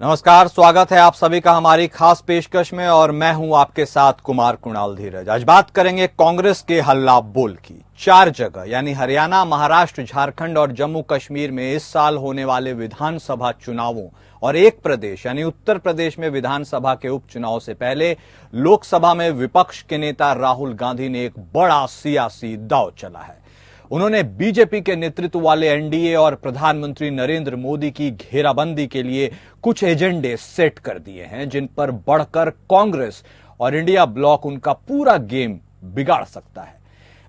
नमस्कार, स्वागत है आप सभी का हमारी खास पेशकश में और मैं हूं आपके साथ कुमार कुणाल धीरज। आज बात करेंगे कांग्रेस के हल्ला बोल की। 4 जगह यानी हरियाणा, महाराष्ट्र, झारखंड और जम्मू कश्मीर में इस साल होने वाले विधानसभा चुनावों और एक प्रदेश यानी उत्तर प्रदेश में विधानसभा के उपचुनाव से पहले लोकसभा में विपक्ष के नेता राहुल गांधी ने एक बड़ा सियासी दांव चला है। उन्होंने बीजेपी के नेतृत्व वाले एनडीए और प्रधानमंत्री नरेंद्र मोदी की घेराबंदी के लिए कुछ एजेंडे सेट कर दिए हैं, जिन पर बढ़कर कांग्रेस और इंडिया ब्लॉक उनका पूरा गेम बिगाड़ सकता है।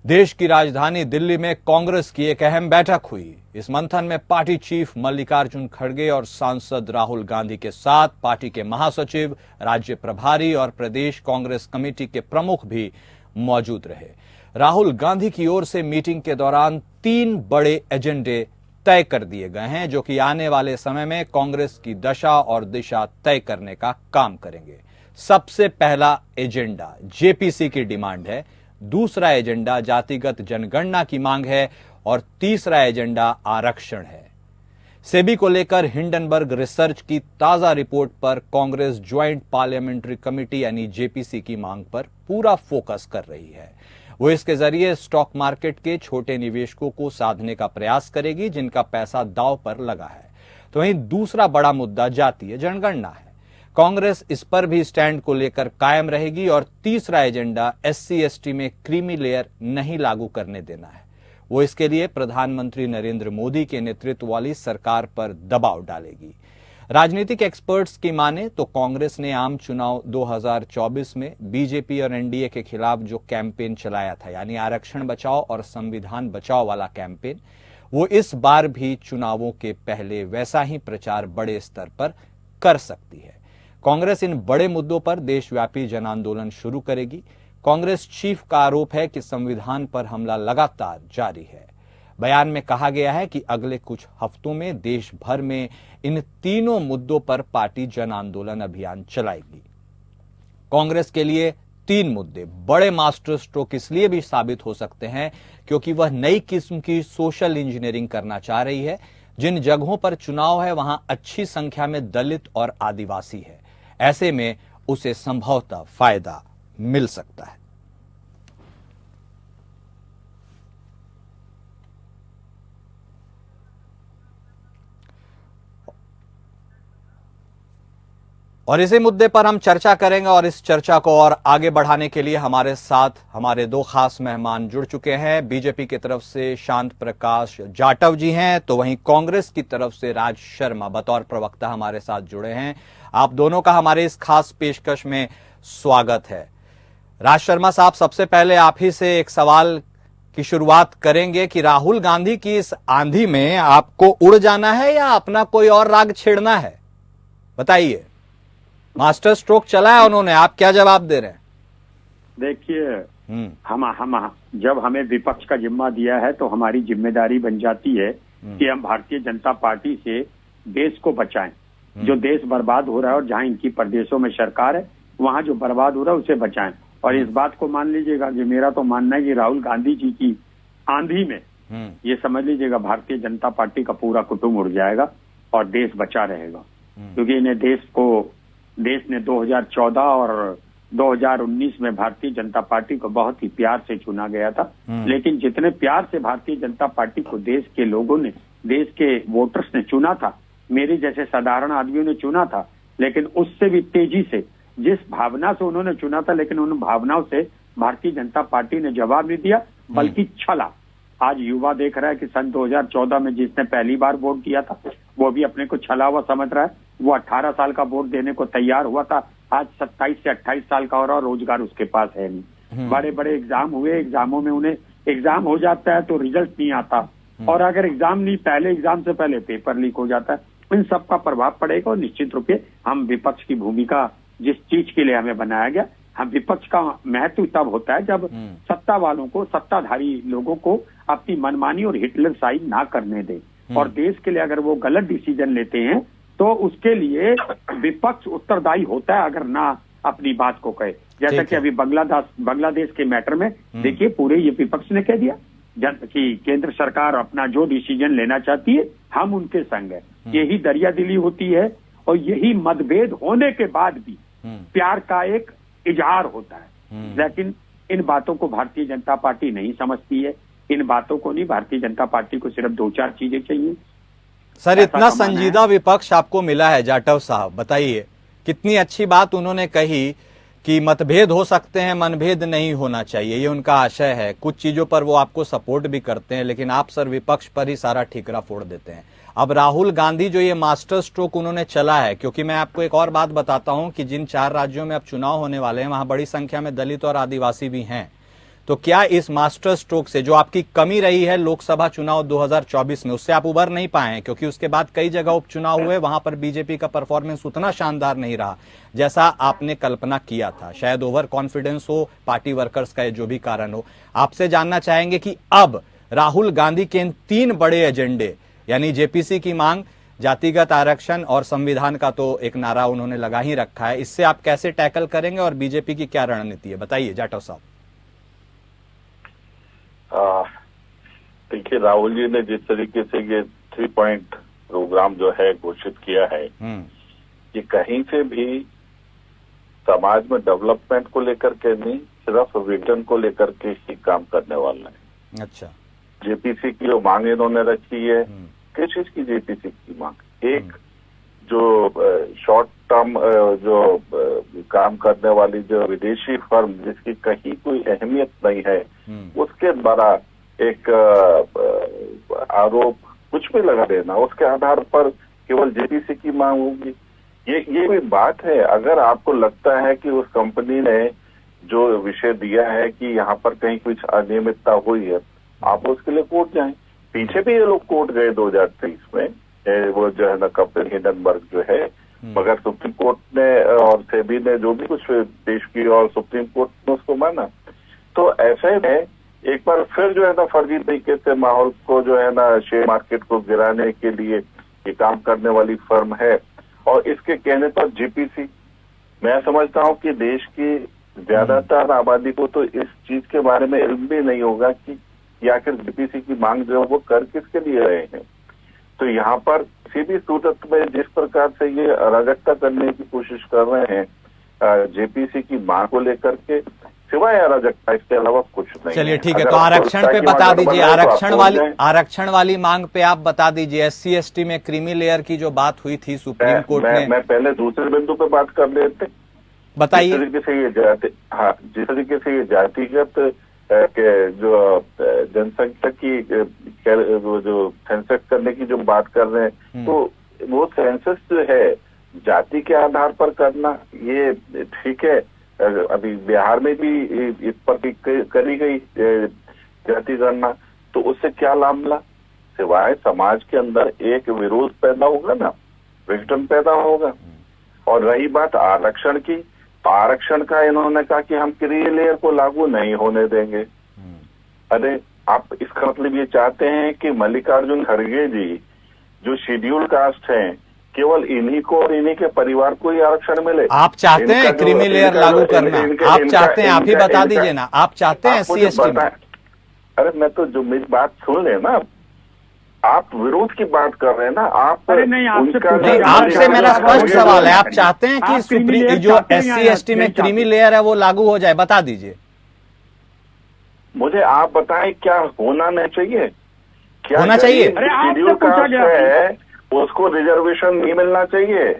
देश की राजधानी दिल्ली में कांग्रेस की एक अहम बैठक हुई। इस मंथन में पार्टी चीफ मल्लिकार्जुन खड़गे और सांसद राहुल गांधी के साथ पार्टी के महासचिव, राज्य प्रभारी और प्रदेश कांग्रेस कमेटी के प्रमुख भी मौजूद रहे। राहुल गांधी की ओर से मीटिंग के दौरान 3 बड़े एजेंडे तय कर दिए गए हैं, जो कि आने वाले समय में कांग्रेस की दशा और दिशा तय करने का काम करेंगे। सबसे पहला एजेंडा जेपीसी की डिमांड है, दूसरा एजेंडा जातिगत जनगणना की मांग है और तीसरा एजेंडा आरक्षण है। सेबी को लेकर हिंडनबर्ग रिसर्च की ताजा रिपोर्ट पर कांग्रेस ज्वाइंट पार्लियामेंट्री कमेटी यानी जेपीसी की मांग पर पूरा फोकस कर रही है। वो इसके जरिए स्टॉक मार्केट के छोटे निवेशकों को साधने का प्रयास करेगी, जिनका पैसा दांव पर लगा है। तो वहीं दूसरा बड़ा मुद्दा जातीय जनगणना है। कांग्रेस इस पर भी स्टैंड को लेकर कायम रहेगी और तीसरा एजेंडा SC/ST में क्रीमी लेयर नहीं लागू करने देना है। वो इसके लिए प्रधानमंत्री नरेंद्र मोदी के नेतृत्व वाली सरकार पर दबाव डालेगी। राजनीतिक एक्सपर्ट्स की माने तो कांग्रेस ने आम चुनाव 2024 में बीजेपी और एनडीए के खिलाफ जो कैंपेन चलाया था, यानी आरक्षण बचाओ और संविधान बचाओ वाला कैंपेन, वो इस बार भी चुनावों के पहले वैसा ही प्रचार बड़े स्तर पर कर सकती है। कांग्रेस इन बड़े मुद्दों पर देशव्यापी जन आंदोलन शुरू करेगी। कांग्रेस चीफ का आरोप है कि संविधान पर हमला लगातार जारी है। बयान में कहा गया है कि अगले कुछ हफ्तों में देश भर में इन तीनों मुद्दों पर पार्टी जन आंदोलन अभियान चलाएगी। कांग्रेस के लिए 3 मुद्दे बड़े मास्टर स्ट्रोक इसलिए भी साबित हो सकते हैं क्योंकि वह नई किस्म की सोशल इंजीनियरिंग करना चाह रही है। जिन जगहों पर चुनाव है वहां अच्छी संख्या में दलित और आदिवासी है। ऐसे में उसे संभवतः फायदा मिल सकता है। और इसी मुद्दे पर हम चर्चा करेंगे और इस चर्चा को और आगे बढ़ाने के लिए हमारे साथ हमारे 2 खास मेहमान जुड़ चुके हैं। बीजेपी की तरफ से शांत प्रकाश जाटव जी हैं, तो वहीं कांग्रेस की तरफ से राज शर्मा बतौर प्रवक्ता हमारे साथ जुड़े हैं। आप दोनों का हमारे इस खास पेशकश में स्वागत है। राज शर्मा साहब, सबसे पहले आप ही से एक सवाल की शुरुआत करेंगे कि राहुल गांधी की इस आंधी में आपको उड़ जाना है या अपना कोई और राग छेड़ना है, बताइए। मास्टर स्ट्रोक चला है उन्होंने, आप क्या जवाब दे रहे हैं? देखिए, हम जब हमें विपक्ष का जिम्मा दिया है तो हमारी जिम्मेदारी बन जाती है कि हम भारतीय जनता पार्टी से देश को बचाएं। जो देश बर्बाद हो रहा है और जहां इनकी प्रदेशों में सरकार है वहां जो बर्बाद हो रहा है उसे बचाएं। और इस बात को मान लीजिएगा कि मेरा तो मानना है कि राहुल गांधी जी की आंधी में ये समझ लीजिएगा भारतीय जनता पार्टी का पूरा कुटुंब उड़ जाएगा और देश बचा रहेगा। क्योंकि इन्हें देश ने 2014 और 2019 में भारतीय जनता पार्टी को बहुत ही प्यार से चुना गया था। लेकिन जितने प्यार से भारतीय जनता पार्टी को देश के लोगों ने, देश के वोटर्स ने चुना था, मेरे जैसे साधारण आदमियों ने चुना था, लेकिन उससे भी तेजी से, जिस भावना से उन्होंने चुना था, लेकिन उन भावनाओं से भारतीय जनता पार्टी ने जवाब नहीं दिया, बल्कि छला। आज युवा देख रहा है कि सन 2014 में जिसने पहली बार वोट दिया था वो भी अपने को छला हुआ समझ रहा है। वो 18 साल का वोट देने को तैयार हुआ था, आज 27 से 28 साल का हो रहा और रोजगार उसके पास है नहीं। बड़े बड़े एग्जाम हुए, एग्जामों में उन्हें एग्जाम हो जाता है तो रिजल्ट नहीं आता, और अगर एग्जाम नहीं, पहले एग्जाम से पहले पेपर लीक हो जाता है। इन सब का प्रभाव पड़ेगा और निश्चित रूप से हम विपक्ष की भूमिका, जिस चीज के लिए हमें बनाया गया, हम विपक्ष का महत्व तब होता है जब सत्ता वालों को, सत्ताधारी लोगों को अपनी मनमानी और हिटलर साइड ना करने दे। और देश के लिए अगर वो गलत डिसीजन लेते हैं तो उसके लिए विपक्ष उत्तरदायी होता है अगर ना अपनी बात को कहे। जैसा कि अभी बांग्लादेश के मैटर में देखिए, पूरे ये विपक्ष ने कह दिया कि केंद्र सरकार अपना जो डिसीजन लेना चाहती है हम उनके संग है। यही दरिया दिली होती है और यही मतभेद होने के बाद भी प्यार का एक इजहार होता है। लेकिन इन बातों को भारतीय जनता पार्टी नहीं समझती है। इन बातों को नहीं, भारतीय जनता पार्टी को सिर्फ 2-4 चीजें चाहिए। सर, इतना संजीदा विपक्ष आपको मिला है जाटव साहब, बताइए कितनी अच्छी बात उन्होंने कही कि मतभेद हो सकते हैं, मनभेद नहीं होना चाहिए, ये उनका आशय है। कुछ चीजों पर वो आपको सपोर्ट भी करते हैं, लेकिन आप सर विपक्ष पर ही सारा ठीकरा फोड़ देते हैं। अब राहुल गांधी जो ये मास्टर स्ट्रोक उन्होंने चला है, क्योंकि मैं आपको एक और बात बताता हूं कि जिन 4 राज्यों में अब चुनाव होने वाले हैं वहां बड़ी संख्या में दलित और आदिवासी भी हैं। तो क्या इस मास्टर स्ट्रोक से जो आपकी कमी रही है लोकसभा चुनाव 2024 में, उससे आप उबर नहीं पाए हैं? क्योंकि उसके बाद कई जगह उपचुनाव हुए, वहां पर बीजेपी का परफॉर्मेंस उतना शानदार नहीं रहा जैसा आपने कल्पना किया था। शायद ओवर कॉन्फिडेंस हो, पार्टी वर्कर्स का जो भी कारण हो। आपसे जानना चाहेंगे कि अब राहुल गांधी के इन 3 बड़े एजेंडे, यानी जेपीसी की मांग, जातिगत आरक्षण और संविधान का तो एक नारा उन्होंने लगा ही रखा है, इससे आप कैसे टैकल करेंगे और बीजेपी की क्या रणनीति है, बताइए जाटव साहब। देखिए, राहुल जी ने जिस तरीके से ये 3 पॉइंट प्रोग्राम जो है घोषित किया है, ये कहीं से भी समाज में डेवलपमेंट को लेकर के नहीं, सिर्फ रिटर्न को लेकर के ही काम करने वाला है। अच्छा, जेपीसी की जो मांग इन्होंने रखी है, किस चीज की जेपीसी की मांग? एक जो शॉर्ट टर्म जो काम करने वाली जो विदेशी फर्म जिसकी कहीं कोई अहमियत नहीं है, उसके द्वारा एक आरोप कुछ भी लगा देना, उसके आधार पर केवल जेपीसी की मांग होगी। ये कोई बात है? अगर आपको लगता है कि उस कंपनी ने जो विषय दिया है कि यहाँ पर कहीं कुछ अनियमितता हुई है, आप उसके लिए कोर्ट जाएं। पीछे भी ये लोग कोर्ट गए 2023 में, वो जो है ना कपिल हिंडनबर्ग जो है, मगर सुप्रीम कोर्ट ने और सेबी ने जो भी कुछ पेश की और सुप्रीम कोर्ट ने उसको माना। तो ऐसे में एक बार फिर जो है ना फर्जी तरीके से माहौल को जो है ना शेयर मार्केट को गिराने के लिए ये काम करने वाली फर्म है। और इसके कहने पर जेपीसी, मैं समझता हूं कि देश की ज्यादातर आबादी को तो इस चीज के बारे में इल्म भी नहीं होगा कि आखिर जेपीसी की मांग जो है वो कर किसके लिए रहे हैं। तो यहाँ पर किसी भी सूरत में जिस प्रकार से ये अराजकता करने की कोशिश कर रहे हैं जेपीसी की मांग को लेकर के, सिवाय अराजकता इसके अलावा कुछ नहीं। चलिए ठीक है, तो आरक्षण पे बता दीजिए, आरक्षण वाली मांग पे आप बता दीजिए। SC ST में क्रीमी लेयर की जो बात हुई थी सुप्रीम कोर्ट में, मैं पहले दूसरे बिंदु पे बात कर लेते, बताइए। जिस तरीके से ये जातिगत जो जनसंख्या की जो सेंसस करने की जो बात कर रहे हैं, तो वो सेंसस जो है जाति के आधार पर करना, ये ठीक है। अभी बिहार में भी इस पर करी गई जाति गणना, तो उससे क्या लाभ मिला? सिवाय समाज के अंदर एक विरोध पैदा होगा ना, विघटन पैदा होगा। और रही बात आरक्षण की, आरक्षण का इन्होंने कहा कि हम क्रीमी लेयर को लागू नहीं होने देंगे। अरे आप इसका मतलब ये चाहते हैं कि मल्लिकार्जुन खड़गे जी जो शेड्यूल कास्ट हैं, केवल इन्हीं को और इन्हीं के परिवार को ही आरक्षण मिले? आप चाहते हैं क्रीमी लेयर लागू करना? आप चाहते हैं, आप ही बता दीजिए ना, आप चाहते हैं SC ST में? अरे मैं तो जो मेरी बात सुन ले ना, आप विरोध की बात कर रहे हैं ना आप। अरे नहीं, आपसे मेरा स्पष्ट सवाल है, आप चाहते हैं कि सुप्रीम जो SC ST में क्रीमी लेयर है वो लागू हो जाए? बता दीजिए मुझे, आप बताएं क्या होना नहीं चाहिए? क्या होना चाहिए? शेड्यूल कास्ट है उसको रिजर्वेशन नहीं मिलना चाहिए?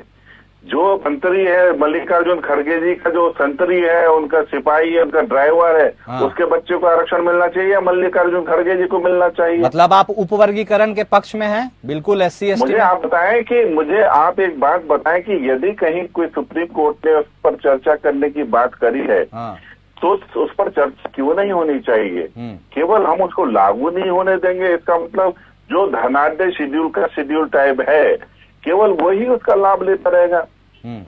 जो संतरी है मल्लिकार्जुन खड़गे जी का, जो संतरी है, उनका सिपाही है, उनका ड्राइवर है, उसके बच्चे को आरक्षण मिलना चाहिए या मल्लिकार्जुन खड़गे जी को मिलना चाहिए? मतलब आप उपवर्गीकरण के पक्ष में हैं? बिल्कुल SC ST। मुझे आप बताएं कि मुझे आप एक बात बताएं कि यदि कहीं कोई सुप्रीम कोर्ट ने उस पर चर्चा करने की बात करी है, तो उस पर चर्चा क्यों नहीं होनी चाहिए? केवल हम उसको लागू नहीं होने देंगे, इसका मतलब जो धनाढ्य शेड्यूल का शेड्यूल टाइप है केवल वही उसका लाभ लेता रहेगा।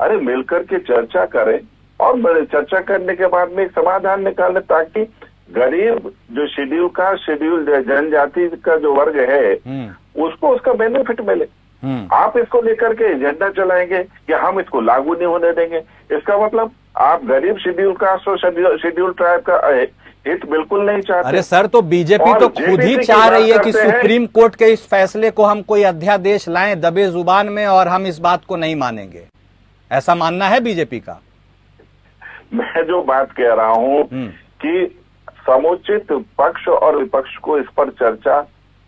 अरे मिलकर के चर्चा करें और चर्चा करने के बाद में एक समाधान निकालें, ताकि गरीब जो शेड्यूल का शेड्यूल जनजाति का जो वर्ग है उसको उसका बेनिफिट मिले। आप इसको लेकर के एजेंडा चलाएंगे कि हम इसको लागू नहीं होने देंगे, इसका मतलब आप गरीब शेड्यूल कास्ट और शेड्यूल ट्राइब का हित बिल्कुल नहीं चाहते। अरे सर, तो बीजेपी तो खुद ही चाह रही है कि सुप्रीम कोर्ट के इस फैसले को हम कोई अध्यादेश लाएं दबे जुबान में, और हम इस बात को नहीं मानेंगे, ऐसा मानना है बीजेपी का? मैं जो बात कह रहा हूं कि समुचित पक्ष और विपक्ष को इस पर चर्चा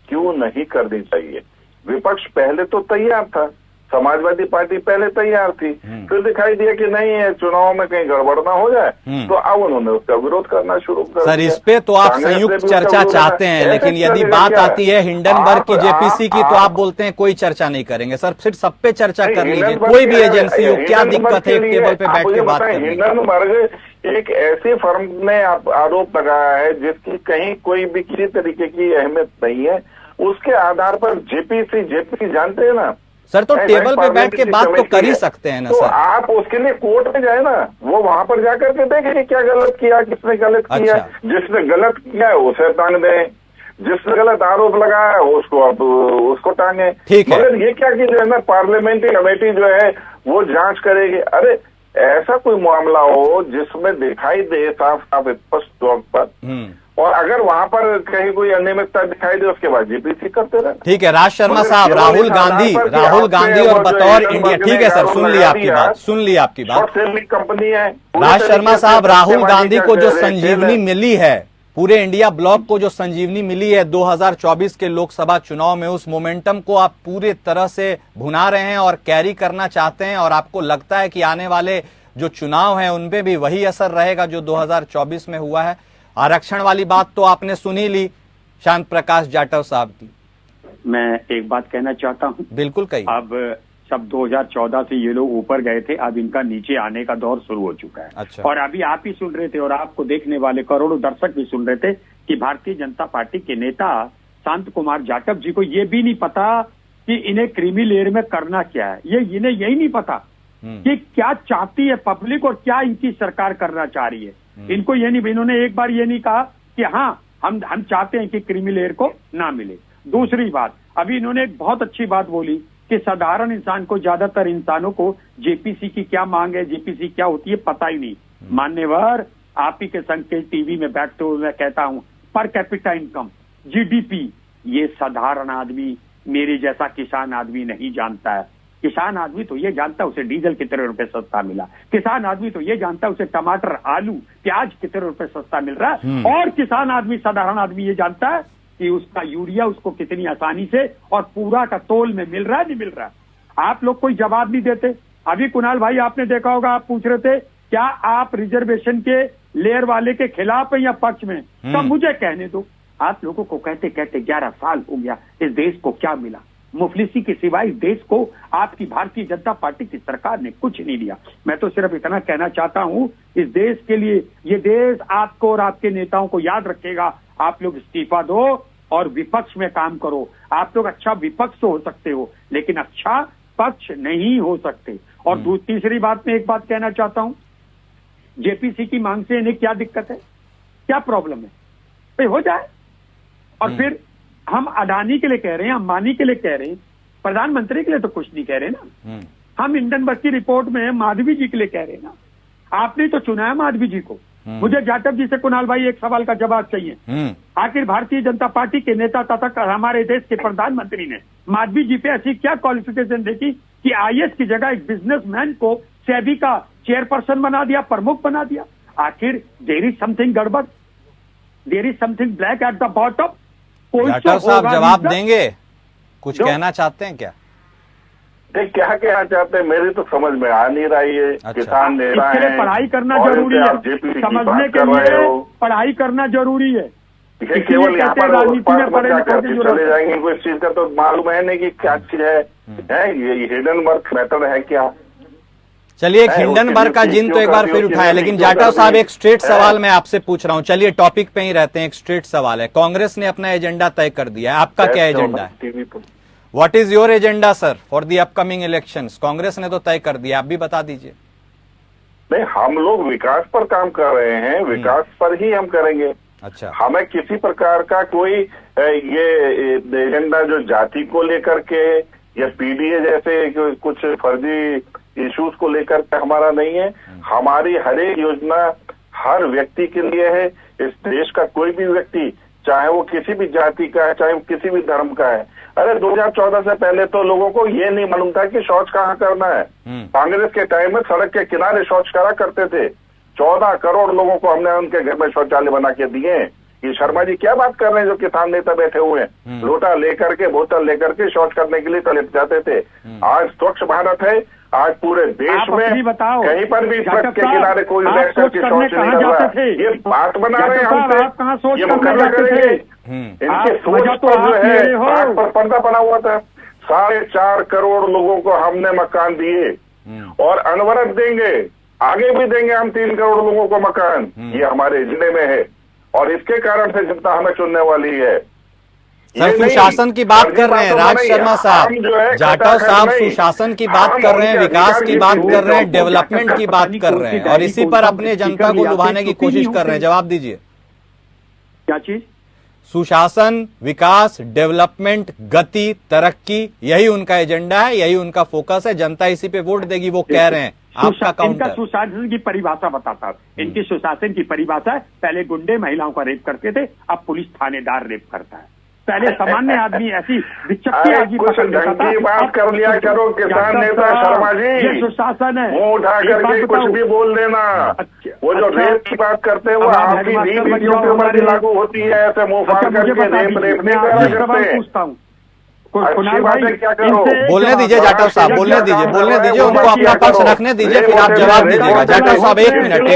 क्यों नहीं करनी चाहिए। विपक्ष पहले तो तैयार था, समाजवादी पार्टी पहले तैयार थी, फिर दिखाई दिया कि नहीं है, चुनाव में कहीं गड़बड़ ना हो जाए, तो अब उन्होंने उसका विरोध करना शुरू कर दिया। सर, इस पे तो आप संयुक्त चर्चा चाहते हैं, लेकिन यदि बात आती है हिंडनबर्ग की, जेपीसी की, तो आप बोलते हैं कोई चर्चा नहीं करेंगे। सर, फिर सब पे चर्चा कर लीजिए, कोई भी एजेंसी हो, क्या दिक्कत है एक टेबल पे बैठ के बात करने? हिंडनबर्ग एक ऐसी फर्म ने आरोप लगाया है जिसकी कहीं कोई भी किसी तरीके की अहमियत नहीं है, उसके आधार पर जेपीसी जानते हैं ना सर, तो टेबल पे बैठ के बात तो कर ही सकते हैं ना तो सर। आप उसके लिए कोर्ट में जाए ना, वो वहां पर जाकर के देखें कि क्या गलत किया, किसने गलत किया। जिसने गलत किया है उसे टांग दें, जिसने गलत आरोप लगाया है उसको टांगे। ठीक है, मगर ये क्या कि जो है ना, पार्लियामेंट्री कमेटी जो है वो जांच करेगी। अरे ऐसा कोई मामला हो जिसमें दिखाई दे साफ साफ स्पष्ट तौर पर, और अगर वहां पर कहीं कोई अनियमितता दिखाई दे उसके बाद जेपीसी करते रहे। ठीक है, राज शर्मा साहब, राहुल गांधी और बतौर इंडिया, ठीक है सर, सुन लिया आपकी बात। कंपनी है राज शर्मा साहब, राहुल गांधी को जो संजीवनी मिली है, पूरे इंडिया ब्लॉक को जो संजीवनी मिली है 2024 के लोकसभा चुनाव में, उस मोमेंटम को आप पूरे तरह से भुना रहे हैं और कैरी करना चाहते हैं, और आपको लगता है कि आने वाले जो चुनाव हैं उनपे भी वही असर रहेगा जो 2024 में हुआ है। आरक्षण वाली बात तो आपने सुनी ली शांत प्रकाश जाटव साहब की। मैं एक बात कहना चाहता हूं। बिल्कुल कहिए। अब सब 2014 से ये लोग ऊपर गए थे, अब इनका नीचे आने का दौर शुरू हो चुका है। अच्छा। और अभी आप ही सुन रहे थे और आपको देखने वाले करोड़ों दर्शक भी सुन रहे थे कि भारतीय जनता पार्टी के नेता शांत कुमार जाटव जी को ये भी नहीं पता कि इन्हें क्रीमी लेयर में करना क्या है। इन्हें यही नहीं पता कि क्या चाहती है पब्लिक और क्या इनकी सरकार करना चाह रही है। इनको ये नहीं, इन्होंने एक बार ये नहीं कहा कि हाँ हम चाहते हैं कि क्रीमी लेयर को ना मिले। दूसरी बात, अभी इन्होंने एक बहुत अच्छी बात बोली कि साधारण इंसान को, ज्यादातर इंसानों को जेपीसी की क्या मांग है, जेपीसी क्या होती है पता ही नहीं। मान्यवर, आप ही के संग के टीवी में बैठते हुए मैं कहता हूं, पर कैपिटा इनकम, जीडीपी, ये साधारण आदमी, मेरे जैसा किसान आदमी नहीं जानता है। किसान आदमी तो ये जानता है उसे डीजल कितने रुपए सस्ता मिला, किसान आदमी तो ये जानता है उसे टमाटर, आलू, प्याज कितने रुपए सस्ता मिल रहा है, और किसान आदमी, साधारण आदमी ये जानता है कि उसका यूरिया उसको कितनी आसानी से और पूरा का तोल में मिल रहा है, नहीं मिल रहा है। आप लोग कोई जवाब नहीं देते। अभी कुणाल भाई आपने देखा होगा, आप पूछ रहे थे क्या आप रिजर्वेशन के लेयर वाले के खिलाफ है या पक्ष में, तब मुझे कहने दो। आप लोगों को कहते कहते 11 साल हो गया, इस देश को क्या मिला? मुफलिसी के सिवाय इस देश को आपकी भारतीय जनता पार्टी की सरकार ने कुछ नहीं दिया। मैं तो सिर्फ इतना कहना चाहता हूं, इस देश के लिए, ये देश आपको और आपके नेताओं को याद रखेगा। आप लोग इस्तीफा दो और विपक्ष में काम करो। आप लोग अच्छा विपक्ष तो हो सकते हो, लेकिन अच्छा पक्ष नहीं हो सकते। और तीसरी बात में एक बात कहना चाहता हूं, जेपीसी की मांग से इन्हें क्या दिक्कत है, क्या प्रॉब्लम है? भाई हो जाए। और फिर हम अडानी के लिए कह रहे हैं, अंबानी के लिए कह रहे हैं, प्रधानमंत्री के लिए तो कुछ नहीं कह रहे ना। हम हिंडनबर्ग की रिपोर्ट में माधवी जी के लिए कह रहे हैं ना। आपने तो चुना है माधवी जी को। मुझे जाटव जी से कुणाल भाई एक सवाल का जवाब चाहिए। आखिर भारतीय जनता पार्टी के नेता तथा हमारे देश के प्रधानमंत्री ने माधवी जी पे ऐसी क्या क्वालिफिकेशन देखी कि आईएएस की जगह एक बिजनेसमैन को सेबी का चेयरपर्सन बना दिया, प्रमुख बना दिया? आखिर देयर इज समथिंग गड़बड़, there is something black at the bottom. Jatav साहब जवाब देंगे? कुछ कहना चाहते हैं क्या? क्या कहना चाहते हैं, मेरी तो समझ में आ नहीं रही है। अच्छा। किसान नेता इसके लिए पढ़ाई करना जरूरी है, समझने के लिए पढ़ाई करना जरूरी है। केवल यहाँ पर चले जाएंगे, कोई चीज का तो मालूम है नहीं कि क्या चीज है। ये हिडनबर्ग मेथड है क्या? चलिए, एक हिंडनबर्ग का जिन तो एक बार फिर उठाया, लेकिन जाटव साहब एक स्ट्रेट सवाल मैं आपसे पूछ रहा हूं। चलिए टॉपिक पे ही रहते हैं। एक स्ट्रेट सवाल है, कांग्रेस ने अपना एजेंडा तय कर दिया है, आपका क्या एजेंडा है? What is your agenda sir for the upcoming elections? Congress ने तो तय कर दिया, आप भी बता दीजिए। नहीं, हम लोग विकास पर काम कर रहे हैं, विकास पर ही हम करेंगे। अच्छा, हमें किसी प्रकार का कोई ये एजेंडा जो जाति को लेकर के या पीडीए जैसे कुछ फर्जी इश्यूज को लेकर के हमारा नहीं है। हमारी हर एक योजना हर व्यक्ति के लिए है। इस देश का कोई भी व्यक्ति, चाहे वो किसी भी जाति का है, चाहे वो किसी भी धर्म का है। अरे 2014 से पहले तो लोगों को ये नहीं मालूम था कि शौच कहाँ करना है। कांग्रेस के टाइम में सड़क के किनारे शौच करा करते थे। 14 करोड़ लोगों को हमने उनके घर में शौचालय बना के दिए। ये शर्मा जी क्या बात कर रहे हैं, जो किसान नेता बैठे हुए हैं, लोटा लेकर के, बोतल लेकर के शौच करने के लिए चले जाते थे। आज स्वच्छ भारत है, आज पूरे देश में कहीं पर भी सड़क के किनारे कोई बैठ करके शौच नहीं कर रहा है। ये बात बना रहे हैं हमसे, ये मुकर्रा करेंगे। इनके सोच पर जो है आग पर पर्दा बना हुआ था। 4.5 करोड़ लोगों को हमने मकान दिए और अनवरत देंगे, आगे भी देंगे हम 3 करोड़ लोगों को मकान। ये हमारे जिले में है और इसके कारण से जनता हमें चुनने वाली है। सर सुशासन की बात कर रहे हैं राज शर्मा साहब, जाटव साहब सुशासन की बात कर रहे हैं, विकास की बात कर रहे हैं, डेवलपमेंट की बात कर रहे हैं, और इसी पर अपने जनता को लुभाने की कोशिश कर रहे हैं। जवाब दीजिए। क्या चीज? सुशासन, विकास, डेवलपमेंट, गति, तरक्की, यही उनका एजेंडा है, यही उनका फोकस है। जनता इसी पे वोट देगी, वो कह रहे हैं। आपका काउंटर। इनका सुशासन की परिभाषा बताता हूं। इनकी सुशासन की परिभाषा है, पहले गुंडे महिलाओं का रेप करते थे, अब पुलिस थानेदार रेप करता है। पहले सामान्य आदमी ऐसी विचक्षण आदमी पकड़ लेता था। बात कर लिया करो किसान नेता शर्मा जी, ये सुशासन है। मुंह उठा करके कुछ भी बोल देना। वो जो रेप की बात करते हैं वो आपकी नीतियों के ऊपर लागू होती है। ऐसे मुंह फाड़ करके रेप नहीं पूछता हूँ। बोलने दीजिए जाटव साहब, बोलने दीजिए उनको अपना पक्ष रखने दीजिए, फिर आप जवाब दीजिएगा। जाटव साहब एक मिनट।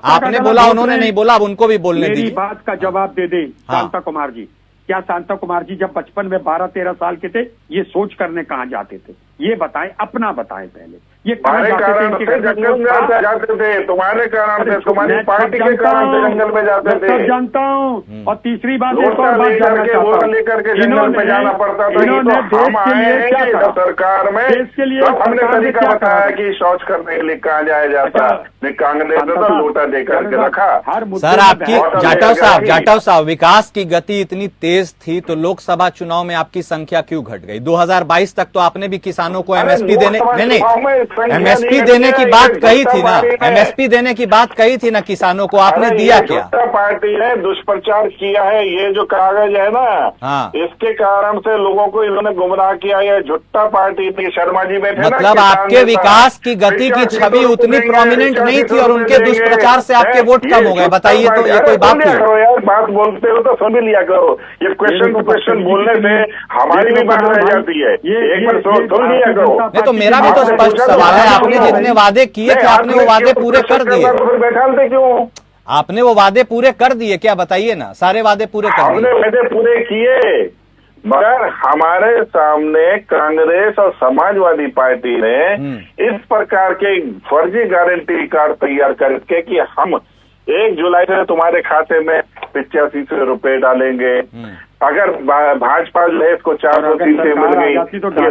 आपने बोला, उन्होंने नहीं बोला, अब उनको भी बोलने दीजिए। मेरी बात का जवाब दे दें शांता कुमार जी। क्या शांता कुमार जी जब बचपन में 12-13 साल के थे, ये सोच करने कहाँ जाते थे? ये बताएं, अपना बताएं पहले। ये कहाँ जाते थे? जंगल में जाते थे। तुम्हारे कारण से, तुम्हारी पार्टी के कारण से जंगल में जाते थे। सब जानता हूँ। और तीसरी बात लेकर के जंगल में जाना पड़ता था। हम आए सरकार में, इसके लिए हमने तरीका बताया कि शौच करने के लिए कहाँ जाया जाता। कांग्रेस ने तो लोटा दे करके रखा। सर आपकी जाटव साहब विकास की गति इतनी तेज थी तो लोकसभा चुनाव में आपकी संख्या क्यों घट गई? 2022 तक तो आपने भी किसानों को एमएसपी देने एमएसपी देने की बात कही थी ना, एमएसपी देने की बात कही थी ना किसानों को, आपने दिया क्या? पार्टी ने दुष्प्रचार किया है। ये जो कागज है ना, हाँ, इसके कारण से लोगों को इन्होंने गुमराह किया है। झुट्टा पार्टी थी। शर्मा जी बैठे, मतलब आपके विकास की गति की छवि उतनी प्रोमिनेंट नहीं थी और उनके दुष्प्रचार से आपके वोट कम हो गए। बताइए तो ये कोई बात नहीं करो यार, बात बोलते हो तो समझ लिया करो। ये क्वेश्चन टू क्वेश्चन बोलने से हमारी भी बात रह जाती है। एक बार सुन लिया करो। नहीं तो मेरा भी तो स्पष्ट सवाल है, आपने जितने वादे किए थे आपने वो वादे पूरे कर दिए। बैठालते क्यों? आपने वो वादे पूरे कर दिए क्या? बताइए ना, सारे वादे पूरे कर दिए? हमने वादे पूरे किए, मगर हमारे सामने कांग्रेस और समाजवादी पार्टी ने इस प्रकार के फर्जी गारंटी कार्ड तैयार करके कि हम 1 जुलाई से तुम्हारे खाते में 8500 रुपए डालेंगे। अगर भाजपा जो है इसको 400 सीटें मिल गई, ये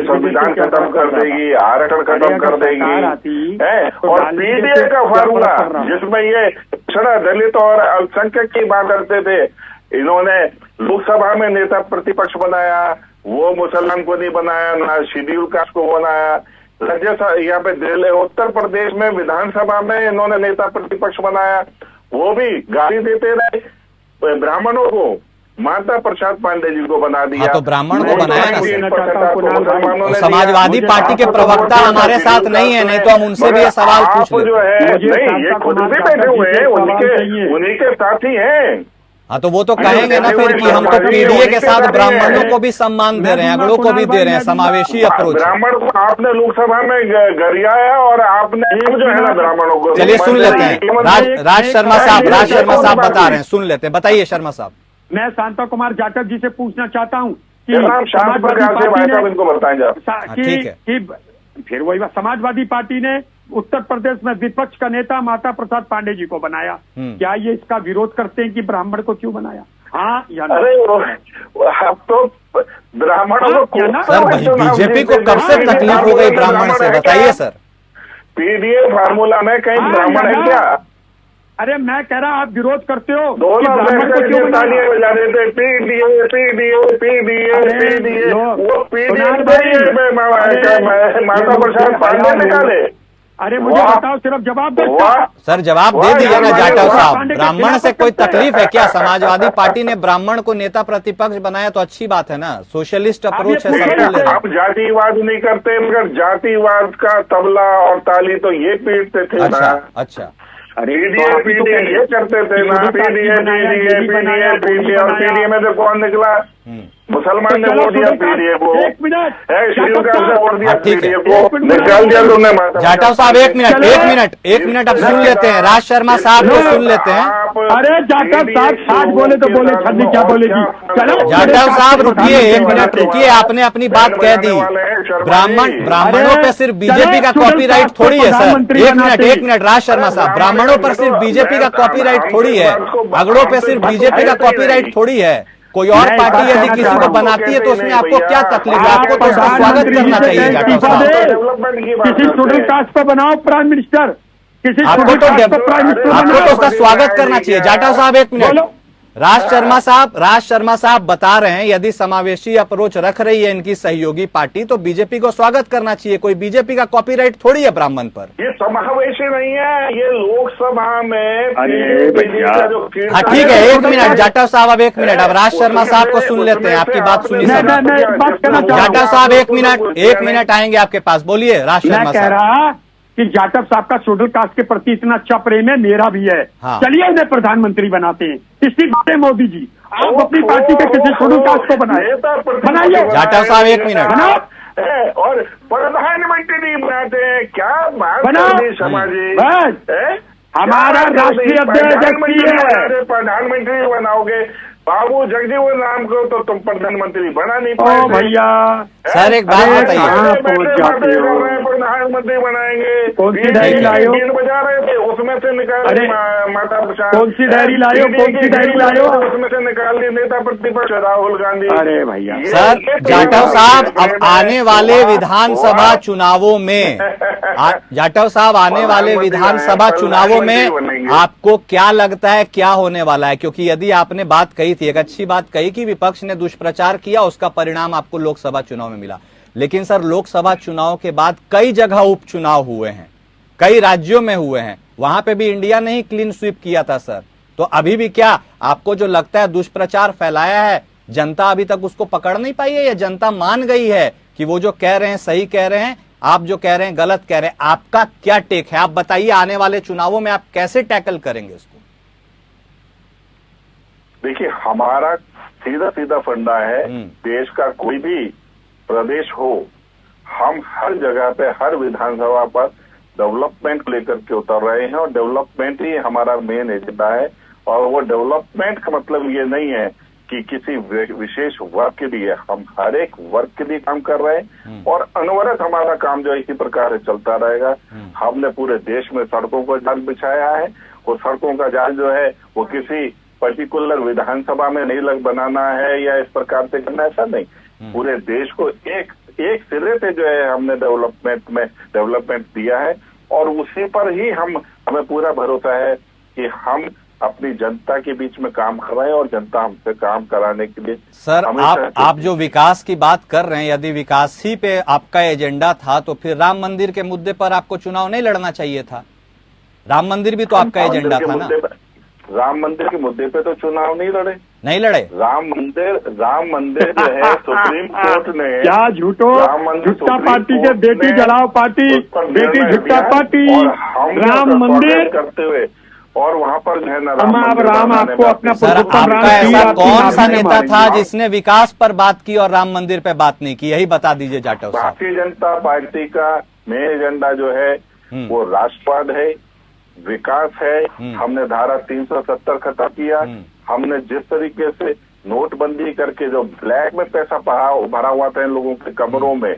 संविधान खत्म कर देगी, आरक्षण खत्म कर देगी, है। और पीडीए का फार्मूला जिसमें ये पिछड़ा, दलित और अल्पसंख्यक की बात करते थे, इन्होंने लोकसभा में नेता प्रतिपक्ष बनाया, वो मुसलमान को नहीं बनाया, ना शेड्यूल कास्ट को बनाया। राज्यसभा यहाँ पे दिल्ली, उत्तर प्रदेश में विधानसभा में इन्होंने नेता प्रतिपक्ष बनाया, वो भी गाली देते रहे ब्राह्मणों को। माता प्रसाद पांडे जी को बना दिया। हाँ, तो ब्राह्मण को बनाया ना। तो समाजवादी पार्टी के प्रवक्ता हमारे साथ नहीं है, नहीं तो हम उनसे भी ये सवाल पूछ लेते। जो है नहीं, ये खुद भी बैठे हुए हैं, उन्हीं के साथी हैं। हाँ तो वो तो कहेंगे ना फिर कि हम तो पीडीए के साथ ब्राह्मणों को भी सम्मान दे रहे हैं, अगड़ों को भी दे रहे हैं, समावेशी अप्रोच। ब्राह्मण को आपने लोकसभा में गरियाया और आपने जो है ना ब्राह्मणों को। चलिए सुन लेते हैं राज शर्मा साहब बता रहे हैं, सुन लेते हैं। बताइए शर्मा साहब। मैं शांता कुमार जाटव जी से पूछना चाहता हूँ कि समाजवादी पार्टी इनको बताएंगे फिर वही बात, समाजवादी पार्टी ने उत्तर प्रदेश में विपक्ष का नेता माता प्रसाद पांडे जी को बनाया। क्या ये इसका विरोध करते हैं कि ब्राह्मण को क्यों बनाया? हाँ या ना? अरे अब तो ब्राह्मणों को सर बीजेपी को कब से तकलीफ हो गई ब्राह्मण से? बताइए सर। पीडीए फार्मूला में कहीं ब्राह्मण है क्या? अरे मैं कह रहा आप विरोध करते हो, दोनों ब्राह्मण को क्यों तालियां बजा रहे थे? पीडीए वो पीडीए माता प्रसाद पांडे निकाले। अरे मुझे बताओ, सिर्फ जवाब दो। सर जवाब दे दिया ना जाटव साहब। ब्राह्मण से कोई तकलीफ है क्या? समाजवादी पार्टी ने ब्राह्मण को नेता प्रतिपक्ष बनाया तो अच्छी बात है ना, सोशलिस्ट अप्रोच है सबको। आप जातिवाद नहीं करते, मगर जातिवाद का तबला और ताली तो ये पीटते थे ना। अच्छा अरे पीडीए ये करते थे ना, पीडीए और पीडीए में से कौन निकला? मुसलमान ने वोट दिया पीडीए को, श्रीलंका से वोट दिया पीडीए को, निकाल दिया तुमने। जाटव साहब एक मिनट अब सुन लेते हैं, राज शर्मा साहब को सुन लेते हैं। अरे जाटव साहब साथ बोले तो बोले, छन्नी क्या बोलेगी? जाटव साहब रुकिए, एक मिनट रुकिए, आपने अपनी बात कह दी। ब्राह्मणों पे सिर्फ बीजेपी का कॉपीराइट थोड़ी है सर। एक मिनट राज शर्मा साहब, ब्राह्मणों पर सिर्फ बीजेपी का कॉपीराइट थोड़ी है, अगड़ों पे सिर्फ बीजेपी का कॉपीराइट थोड़ी है। कोई और पार्टी यदि किसी को बनाती है तो उसमें आपको क्या तकलीफ है? आपको तो उसका स्वागत करना चाहिए जाटव साहब। किसी शेड्यूल कास्ट को बनाओ प्राइम मिनिस्टर, किसी आपको तो उसका स्वागत करना चाहिए। जाटव साहब एक मिनट, राज शर्मा साहब बता रहे हैं यदि समावेशी अप्रोच रख रही है इनकी सहयोगी पार्टी तो बीजेपी को स्वागत करना चाहिए। कोई बीजेपी का कॉपीराइट थोड़ी है ब्राह्मण पर। ये समावेशी नहीं है, ये लोकसभा में। हाँ ठीक है, एक मिनट जाटव साहब, अब एक मिनट, अब राज शर्मा साहब को सुन लेते हैं, आपकी बात सुनी सर। जाटव साहब एक मिनट आएंगे आपके पास, बोलिए राज शर्मा साहब। कि जाटव साहब का शेड्यूल कास्ट के प्रति इतना अच्छा प्रेम है, मेरा भी है। हाँ। चलिए उन्हें प्रधानमंत्री बनाते हैं। इसी बात मोदी जी, आप अपनी पार्टी के किसी शेड्यूल कास्ट को बनाइए। जाटव साहब एक मिनट। और प्रधानमंत्री नहीं बनाते हैं क्या? समाजी हमारा राष्ट्रीय अध्यक्ष प्रधानमंत्री बनाओगे? बाबू जगजीवन राम को तो तुम प्रधानमंत्री बना नहीं पाए भैया। सर एक बात बताइए, प्रधानमंत्री बनाएंगे? कौन सी डायरी लायो? बजा रहे थे उसमें से निकाल माता प्रसाद। कौन सी डायरी लायो? उसमें से निकाल दी नेता प्रतिपक्ष राहुल गांधी। अरे भैया सर जाटव साहब, अब आने वाले विधानसभा चुनावों में जाटव साहब आने वाले विधानसभा चुनावों में आपको क्या लगता है क्या होने वाला है? क्योंकि यदि आपने बात कही थी, एक अच्छी बात कही कि विपक्ष ने दुष्प्रचार किया, उसका परिणाम आपको लोकसभा चुनाव में मिला। लेकिन सर लोकसभा चुनाव के बाद कई जगह उपचुनाव हुए हैं, कई राज्यों में हुए हैं, वहां पे भी इंडिया ने ही क्लीन स्वीप किया था सर। तो अभी भी क्या आपको जो लगता है दुष्प्रचार फैलाया है, जनता अभी तक उसको पकड़ नहीं पाई है या जनता मान गई है कि वो जो कह रहे हैं सही कह रहे हैं, आप जो कह रहे हैं गलत कह रहे हैं? आपका क्या टेक है? आप बताइए, आने वाले चुनावों में आप कैसे टैकल करेंगे इसको? देखिए हमारा सीधा फंडा है, देश का कोई भी प्रदेश हो, हम हर जगह पे हर विधानसभा पर डेवलपमेंट लेकर के उतर रहे हैं और डेवलपमेंट ही हमारा मेन एजेंडा है। और वो डेवलपमेंट का मतलब ये नहीं है कि किसी विशेष वर्ग के लिए, हम हर एक वर्ग के लिए काम कर रहे हैं और अनवरत हमारा काम जो है इसी प्रकार से चलता रहेगा। हमने पूरे देश में सड़कों का जाल बिछाया है, वो सड़कों का जाल जो है वो किसी पर्टिकुलर विधानसभा में नहीं बनाना है या इस प्रकार से करना, ऐसा नहीं। पूरे देश को एक सिरे से जो है हमने डेवलपमेंट दिया है और उसी पर ही हमें पूरा भरोसा है कि हम अपनी जनता के बीच में काम कर रहे हैं और जनता हमसे काम कराने के लिए। सर आप जो विकास की बात कर रहे हैं, यदि विकास ही पे आपका एजेंडा था तो फिर राम मंदिर के मुद्दे पर आपको चुनाव नहीं लड़ना चाहिए था। राम मंदिर भी तो आपका एजेंडा था ना। राम मंदिर के मुद्दे पे तो चुनाव नहीं लड़े। राम मंदिर जो है सुप्रीम कोर्ट ने क्या झूठा पार्टी के बेटी जलाओ पार्टी, बेटी झुट्टा पार्टी, राम मंदिर करते हुए और वहाँ पर जो है ना राम आपको अपना सर आपका ऐसा कौन सा नेता था जिसने विकास पर बात की और राम मंदिर पे बात नहीं की? यही बता दीजिए जाटव साहब। भारतीय जनता पार्टी का मेन एजेंडा जो है वो राष्ट्रवाद है, विकास है। हमने धारा 370 खत्म किया। हमने जिस तरीके से नोटबंदी करके जो ब्लैक में पैसा भरा हुआ था इन लोगों के कमरों में,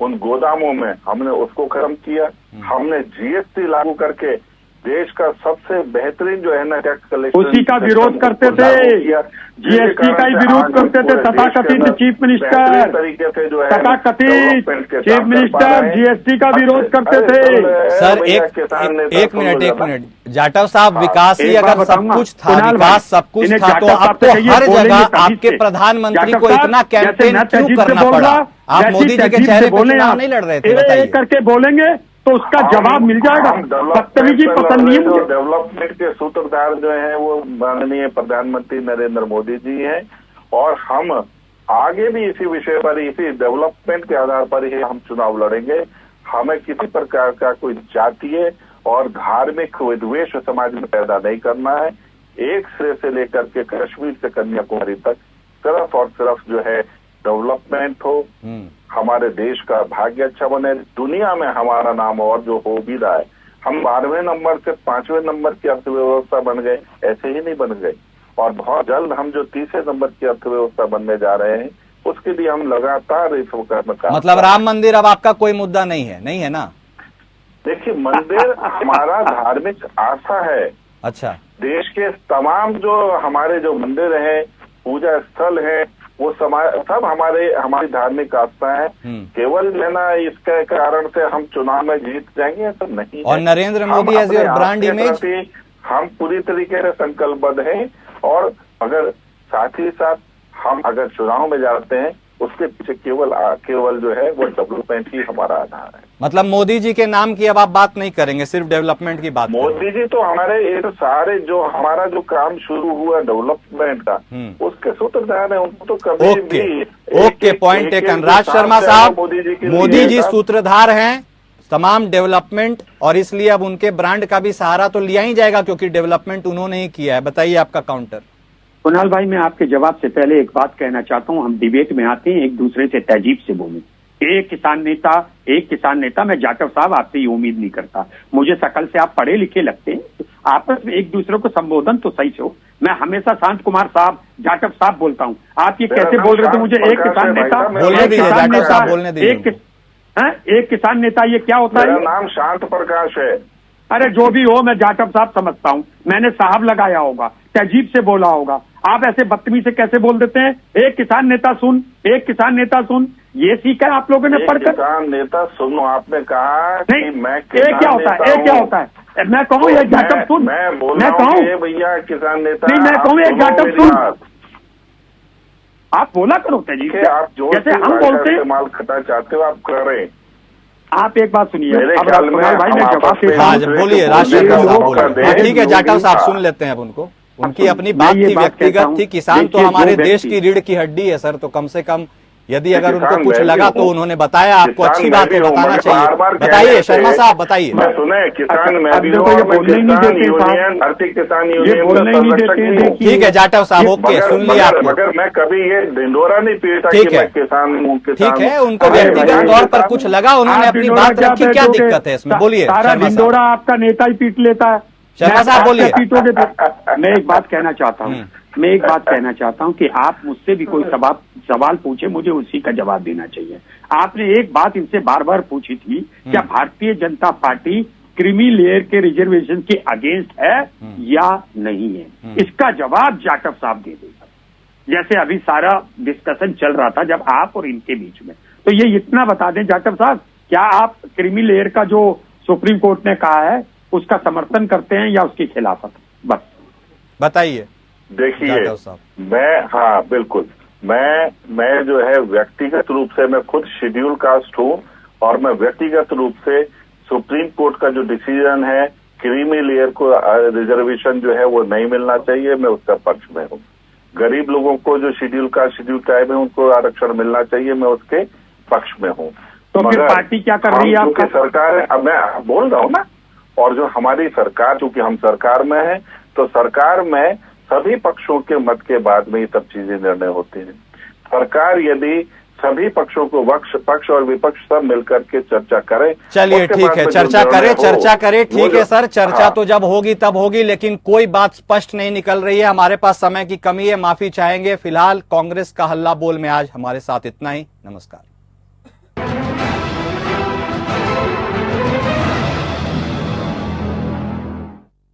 उन गोदामों में, हमने उसको खत्म किया। हमने जीएसटी लागू करके देश का सबसे बेहतरीन जो है ना टैक्स कलेक्शन, उसी का विरोध करते थे, जीएसटी का ही विरोध करते थे। तथाकथित चीफ मिनिस्टर तरीके से जो है तथाकथित चीफ मिनिस्टर जीएसटी का विरोध करते थे। सर एक मिनट जाटव साहब, विकास ही अगर सब कुछ था, विकास सब कुछ था तो आपको हर जगह आपके प्रधानमंत्री को इतना कैंपेन क्यों करना पड़ा? आप मोदी जी के चेहरे पे चुनाव नहीं लड़ रहे थे, बताइए। करके बोलेंगे तो उसका जवाब मिल जाएगा। बदतमीजी पसंद नहीं है मुझे। डेवलपमेंट के सूत्रधार जो हैं वो माननीय प्रधानमंत्री नरेंद्र मोदी जी हैं, और हम आगे भी इसी विषय पर, इसी डेवलपमेंट के आधार पर ही हम चुनाव लड़ेंगे। हमें किसी प्रकार का कोई जातीय और धार्मिक विद्वेष समाज में पैदा नहीं करना है। एक सिरे से लेकर के कश्मीर से कन्याकुमारी तक सिर्फ और सिर्फ जो है डेवलपमेंट हो, हमारे देश का भाग्य अच्छा बने, दुनिया में हमारा नाम और जो हो भी रहा है। हम 12वें नंबर से 5वें नंबर की अर्थव्यवस्था बन गए, ऐसे ही नहीं बन गए, और बहुत जल्द हम जो 30वें नंबर की अर्थव्यवस्था बनने जा रहे हैं, उसके लिए हम लगातार इस वक्त में काम। मतलब राम मंदिर अब आपका कोई मुद्दा नहीं है ना? देखिए, मंदिर हमारा धार्मिक आस्था है। अच्छा, देश के तमाम जो हमारे जो मंदिर हैं, पूजा स्थल है, वो सब हमारी धार्मिक आस्था है। केवल है ना इसके कारण से हम चुनाव में जीत जाएंगे, ऐसा नहीं है। और Narendra Modi as your brand image, हम पूरी तरीके से संकल्पबद्ध हैं, और अगर साथ ही साथ हम अगर चुनाव में जाते हैं, उसके पीछे केवल जो है वो डेवलपमेंट ही हमारा आधार है। मतलब मोदी जी के नाम की अब आप बात नहीं करेंगे, सिर्फ डेवलपमेंट की बात मोदी जी तो हमारे ये तो सारे जो हमारा जो काम शुरू हुआ डेवलपमेंट का, उसके सूत्रधार है। उनको तो कभी भी okay, point taken. Raj Sharma साहब, मोदी जी सूत्रधार हैं तमाम डेवलपमेंट, और इसलिए अब उनके ब्रांड का भी सहारा तो लिया ही जाएगा, क्योंकि डेवलपमेंट उन्होंने ही किया है। बताइए आपका काउंटर। कुणाल भाई, मैं आपके जवाब से पहले एक बात कहना चाहता हूं। हम डिबेट में आते हैं, एक दूसरे से तहजीब से बोलें। एक किसान नेता, मैं जाटव साहब आपसे ये उम्मीद नहीं करता। मुझे शकल से आप पढ़े लिखे लगते हैं। आपस में एक दूसरे को संबोधन तो सही से हो। मैं हमेशा शांत कुमार साहब, जाटव साहब बोलता हूँ। आप ये कैसे बोल रहे थे मुझे? एक किसान नेता, एक किसान नेता, ये क्या होता है? मेरा नाम शांत प्रकाश है। अरे जो भी हो, मैं जाटव साहब समझता हूँ। मैंने साहब लगाया होगा, तहजीब से बोला होगा। आप ऐसे बदतमीजी से कैसे बोल देते हैं? एक किसान नेता सुन, एक किसान नेता सुन, ये सीखा है आप लोगों ने पढ़कर? किसान नेता सुनो, आपने कहा नहीं, कि मैं एक क्या होता है? एक क्या होता है? मैं कहूँ एक जाटव सुन, मैं कहूँ भैया किसान नेता, नहीं, मैं कहूँ एक जाटव सुन। आप बोला करो तहजीब से, आप जो जैसे हम बोलते हैं। माल खटा चाहते हो आप करें। आप एक बात सुनिए, अब भाई मैं जवाब बोलिए। राजशेखर साहब बोलिए। ठीक है, जाटव साहब सुन लेते हैं अब उनको। उनकी अपनी बात थी, व्यक्तिगत थी। किसान तो हमारे देश की रीढ़ की हड्डी है सर, तो कम से कम यदि अगर उनको कुछ लगा तो उन्होंने बताया। आपको अच्छी बात है, बताना चाहिए। बताइए शर्मा साहब, बताइए। सुने, किसान मैं भी यूनियन, आर्थिक किसान यूनियन। ठीक है जाटव साहब, ओके, सुन लिया आपने। मगर मैं कभी ये ढिंढोरा नहीं पीटा कि मैं किसान हूँ। ठीक है, उनको व्यक्तिगत तौर पर कुछ लगा, उन्होंने अपनी बात रखी। क्या दिक्कत है इसमें? बोलिए। सारा ढिंढोरा आपका नेता ही पीट लेता है। शर्मा साहब बोलिए। पीटोगे तो मैं एक बात कहना चाहता हूँ कि आप मुझसे भी कोई सवाल पूछे, मुझे उसी का जवाब देना चाहिए। आपने एक बात इनसे बार बार पूछी थी, क्या Bharatiya Janata party creamy layer के रिजर्वेशन के अगेंस्ट है या नहीं है? इसका जवाब जाटव साहब दे देगा। जैसे अभी सारा डिस्कशन चल रहा था जब आप और इनके बीच में, तो ये इतना बता दें जाटव साहब, क्या आप क्रीमी लेयर का जो सुप्रीम कोर्ट ने कहा है उसका समर्थन करते हैं या उसके खिलाफ? बस बताइए। देखिए, हाँ बिल्कुल, मैं जो है व्यक्तिगत रूप से मैं खुद शेड्यूल कास्ट हूँ, और मैं व्यक्तिगत रूप से सुप्रीम कोर्ट का जो डिसीजन है क्रीमी लेयर को रिजर्वेशन जो है वो नहीं मिलना चाहिए, मैं उसका पक्ष में हूँ। गरीब लोगों को जो शेड्यूल ट्राइब है उनको आरक्षण मिलना चाहिए, मैं उसके पक्ष में हूँ। तो फिर पार्टी क्या कर रही है आपकी? सरकार है, अब मैं बोल रहा हूँ ना, और जो हमारी सरकार, चूंकि हम सरकार में है, तो सरकार में सभी पक्षों के मत के बाद में ये सब चीजें निर्णय होते हैं। सरकार यदि सभी पक्षों को पक्ष और विपक्ष सब मिलकर के चर्चा करें। चलिए ठीक है, चर्चा करें, ठीक है सर, चर्चा तो जब होगी तब होगी, लेकिन कोई बात स्पष्ट नहीं निकल रही है। हमारे पास समय की कमी है, माफी चाहेंगे। फिलहाल कांग्रेस का हल्ला बोल में आज हमारे साथ इतना ही। नमस्कार।